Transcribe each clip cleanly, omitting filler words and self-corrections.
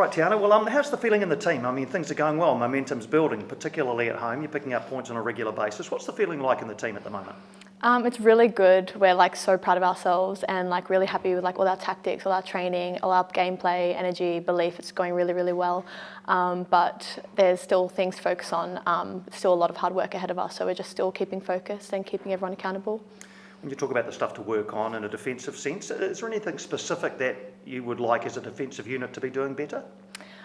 right, Tiana. Well, how's the feeling in the team? I mean, things are going well. Momentum's building, particularly at home. You're picking up points on a regular basis. What's the feeling like in the team at the moment? It's really good. We're like so proud of ourselves and like really happy with like all our tactics, all our training, all our gameplay, energy, belief. It's going really, really well. But there's still things to focus on. Still a lot of hard work ahead of us. So we're just still keeping focused and keeping everyone accountable. When you talk about the stuff to work on in a defensive sense, is there anything specific that you would like as a defensive unit to be doing better?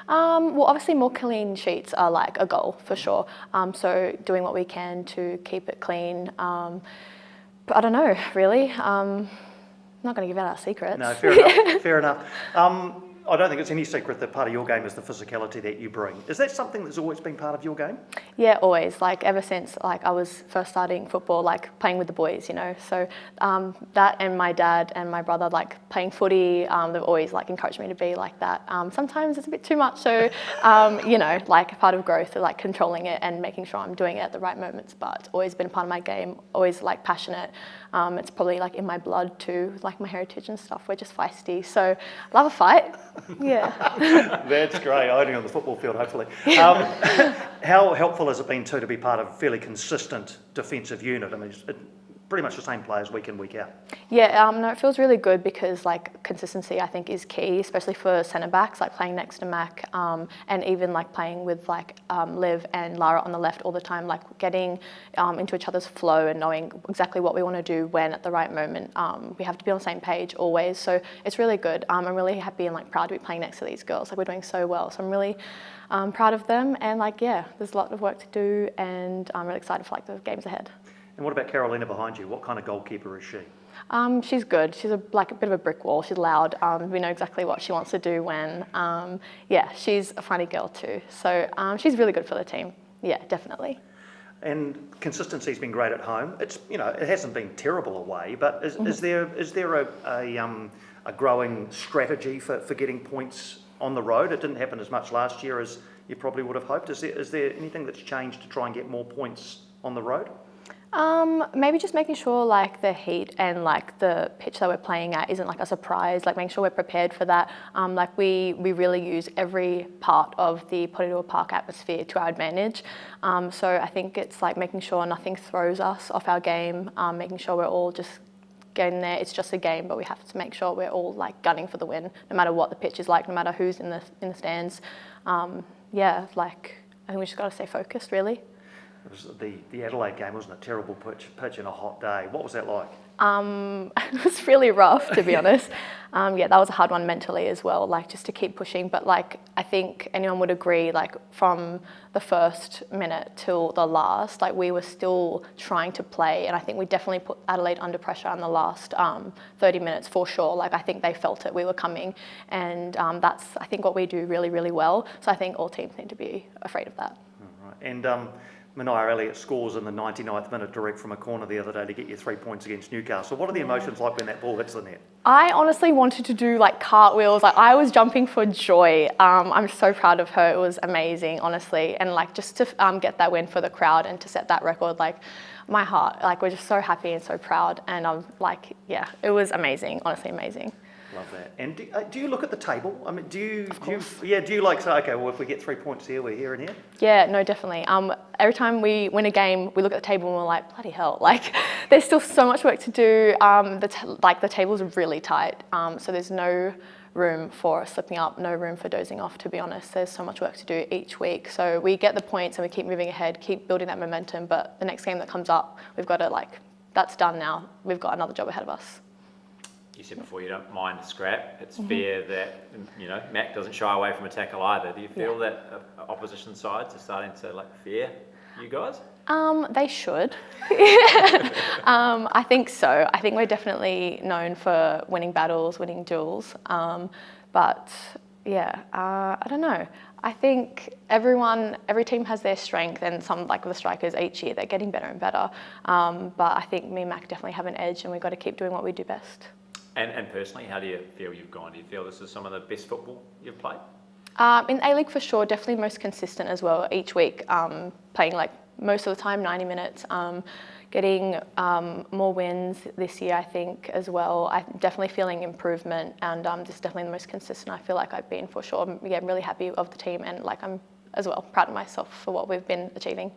Well, obviously more clean sheets are like a goal for sure. So doing what we can to keep it clean. But I don't know, really. I'm not going to give out our secrets. No, fair enough. Fair enough. I don't think it's any secret that part of your game is the physicality that you bring. Is that something that's always been part of your game? Yeah, always. Like ever since like I was first starting football, like playing with the boys, you know. So that and my dad and my brother, like playing footy, they've always like encouraged me to be like that. Sometimes it's a bit too much. So you know, like part of growth, like controlling it and making sure I'm doing it at the right moments. But always been a part of my game. Always like passionate. It's probably like in my blood too, like my heritage and stuff. We're just feisty. So love a fight. Yeah. That's great. Only on the football field, hopefully. How helpful has it been too to be part of a fairly consistent defensive unit? I mean, it's pretty much the same players week in, week out. Yeah, no, it feels really good because like consistency I think is key, especially for centre backs, like playing next to Mac, and even like playing with like Liv and Lara on the left all the time, like getting into each other's flow and knowing exactly what we want to do when at the right moment. We have to be on the same page always, so it's really good. I'm really happy and like proud to be playing next to these girls. Like we're doing so well, so I'm really proud of them, and like yeah, there's a lot of work to do, and I'm really excited for like the games ahead. And what about Carolina behind you? What kind of goalkeeper is she? She's good. She's like a bit of a brick wall. She's loud. We know exactly what she wants to do when. Yeah, she's a funny girl too. So she's really good for the team. Yeah, definitely. And consistency's been great at home. It's it hasn't been terrible away, but is there a growing strategy for getting points on the road? It didn't happen as much last year as you probably would have hoped. Is there anything that's changed to try and get more points on the road? Maybe just making sure like the heat and like the pitch that we're playing at isn't like a surprise, like making sure we're prepared for that. Like we really use every part of the Porirua Park atmosphere to our advantage. So I think it's like making sure nothing throws us off our game, making sure we're all just getting there. It's just a game, but we have to make sure we're all like gunning for the win, no matter what the pitch is like, no matter who's in the stands. Yeah, like I think we just got to stay focused, really. It was the Adelaide game, wasn't it? Terrible pitch in a hot day. What was that like? It was really rough, to be honest. Yeah, that was a hard one mentally as well, like just to keep pushing. But like, I think anyone would agree, like from the first minute till the last, like we were still trying to play. And I think we definitely put Adelaide under pressure in the last 30 minutes for sure. Like I think they felt it, we were coming. And that's, I think, what we do really, really well. So I think all teams need to be afraid of that. All right. And Mania Elliott scores in the 99th minute direct from a corner the other day to get you 3 points against Newcastle. What are the emotions like when that ball hits the net? I honestly wanted to do like cartwheels. Like I was jumping for joy. I'm so proud of her. It was amazing, honestly. And like just to get that win for the crowd and to set that record, like my heart, like we're just so happy and so proud. And I'm like, yeah, it was amazing, honestly amazing. Love that. And do you look at the table? I mean, do you like say, okay, well, if we get 3 points here, we're here and here? Yeah, no, definitely. Every time we win a game, we look at the table and we're like, bloody hell, like there's still so much work to do. The table's really tight, so there's no room for slipping up, no room for dozing off, to be honest. There's so much work to do each week. So we get the points and we keep moving ahead, keep building that momentum, but the next game that comes up, we've got to that's done now. We've got another job ahead of us. You said before you don't mind a scrap. It's fair that Mac doesn't shy away from a tackle either. Do you feel that opposition sides are starting to fear you guys? They should. I think so. I think we're definitely known for winning battles, winning duels. But yeah, I don't know. I think every team has their strength, and some like the strikers each year they're getting better and better. But I think me and Mac definitely have an edge, and we've got to keep doing what we do best. And personally, how do you feel you've gone? Do you feel this is some of the best football you've played? In ALeague for sure, definitely most consistent as well each week, playing like most of the time 90 minutes. getting more wins this year, I think, as well. I'm definitely feeling improvement, and this is definitely the most consistent I feel like I've been for sure. I'm really happy of the team, and like I'm as well proud of myself for what we've been achieving.